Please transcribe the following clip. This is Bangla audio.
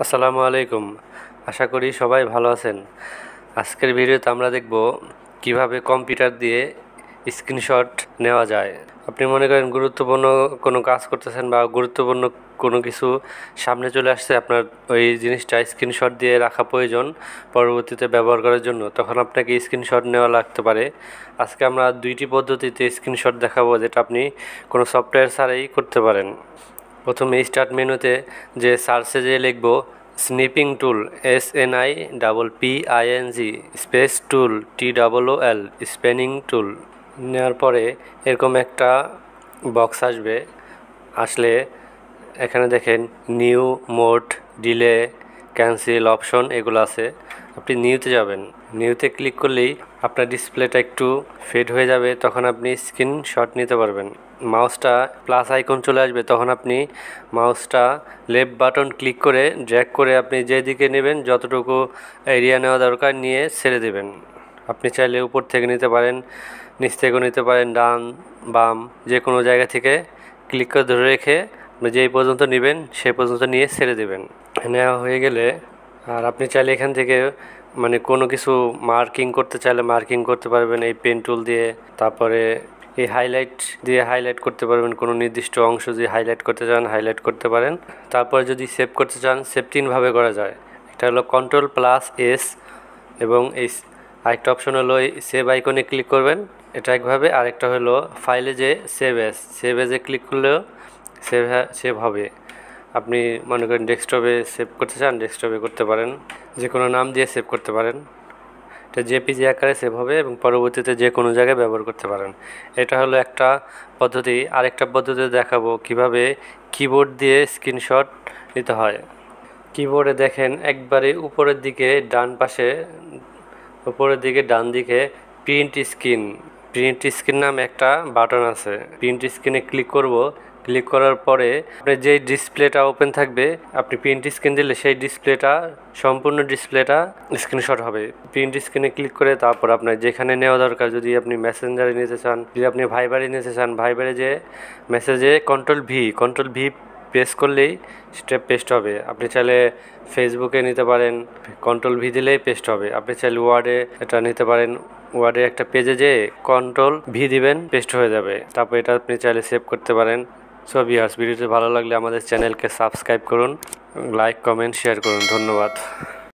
আসসালামু আলাইকুম। আশা করি সবাই ভালো আছেন। আজকের ভিডিওতে আমরা দেখব কিভাবে কম্পিউটার দিয়ে স্ক্রিনশট নেওয়া যায়। আপনি মনে করেন গুরুত্বপূর্ণ কোনো কাজ করতেছেন বা গুরুত্বপূর্ণ কোনো কিছু সামনে চলে আসছে, আপনার ওই জিনিসটা স্ক্রিনশট দিয়ে রাখা প্রয়োজন পরবর্তীতে ব্যবহার করার জন্য, তখন আপনাকে স্ক্রিনশট নেওয়া লাগতে পারে। আজকে আমরা দুইটি পদ্ধতিতে স্ক্রিনশট দেখাবো, যেটা আপনি কোনো সফটওয়্যার ছাড়াই করতে পারেন। প্রথমে স্টার্ট মেনুতে যে সার্চে যে লিখব স্নিপিং টুল SNIPPING স্পেস টুল TOOL স্পেনিং টুল নেওয়ার পরে এরকম একটা বক্স আসলে এখানে দেখেন new mode delay cancel option এগুলো আছে। আপনি নিউতে যাবেন, নিউতে ক্লিক করলেই আপনার ডিসপ্লেটা একটু ফেড হয়ে যাবে, তখন আপনি স্ক্রিনশট নিতে পারবেন। মাউসটা প্লাস আইকন চলে আসবে, তখন আপনি মাউসটা লেফট বাটন ক্লিক করে ড্র্যাগ করে আপনি যেদিকে নেবেন যতটুকু এরিয়া নেওয়া দরকার নিয়ে ছেড়ে দেবেন। আপনি চাইলে উপর থেকে নিতে পারেন, নিচ থেকেও নিতে পারেন, ডান বাম যে কোনো জায়গা থেকে ক্লিক করে ধরে রেখে যেই পর্যন্ত নেবেন সেই পর্যন্ত নিয়ে ছেড়ে দেবেন। নেওয়া হয়ে গেলে আর আপনি চাইলে এখান থেকে মানে কোনো কিছু মার্কিং করতে চাইলে মার্কিং করতে পারবেন এই পেন টুল দিয়ে। তারপরে এই হাইলাইট দিয়ে হাইলাইট করতে পারবেন, কোনো নির্দিষ্ট অংশ যদি হাইলাইট করতে চান হাইলাইট করতে পারেন। তারপর যদি সেভ করতে চান সেভ তিনভাবে করা যায়। একটা হলো Ctrl+S এবং এই আরেকটা অপশন হলো সেভ আইকনে ক্লিক করবেন, এটা একভাবে। আরেকটা হলো ফাইলে যে সেভ এজে ক্লিক করলেও সেভ হবে। আপনি মনে করেন ডেস্কটপে সেভ করতে চান ডেস্কটপে করতে পারেন, যে কোনো নাম দিয়ে সেভ করতে পারেন। এটা জেপিজি আকারে সেভ হবে এবং পরবর্তীতে যে কোনো জায়গায় ব্যবহার করতে পারেন। এটা হলো একটা পদ্ধতি। আরেকটা পদ্ধতি দেখাবো কিভাবে কিবোর্ড দিয়ে স্ক্রিনশট নিতে হয়। কিবোর্ডে দেখেন একবারে উপরের দিকে ডান পাশে, উপরের দিকে ডান দিকে প্রিন্ট স্ক্রিন নামে একটা বাটন আছে। প্রিন্ট স্ক্রিনে ক্লিক করব, ক্লিক করার পরে আপনার যে ডিসপ্লেটা ওপেন থাকবে, আপনি প্রিন্ট স্ক্রিন দিলে সেই ডিসপ্লেটা সম্পূর্ণ ডিসপ্লেটা স্ক্রিনশট হবে। প্রিন্ট স্ক্রিনে ক্লিক করে তারপর আপনার যেখানে নেওয়া দরকার, যদি আপনি মেসেঞ্জারে নিতে চান, যদি আপনি ভাইবারে নিতে চান, ভাইবারে যে মেসেজে Ctrl+V প্রেস করলেই সেটা পেস্ট হবে। আপনি চাইলে ফেসবুকে নিতে পারেন, Ctrl+V দিলেই পেস্ট হবে। আপনি চাইলে ওয়ার্ডে এটা নিতে পারেন, ওয়ার্ডে একটা পেজে যে Ctrl+V দিবেন পেস্ট হয়ে যাবে। তারপর এটা আপনি চাইলে সেভ করতে পারেন। সো ভিউয়ার্স, ভিডিওটি ভালো লাগলে আমাদের চ্যানেলকে সাবস্ক্রাইব করুন, লাইক কমেন্ট শেয়ার করুন। ধন্যবাদ।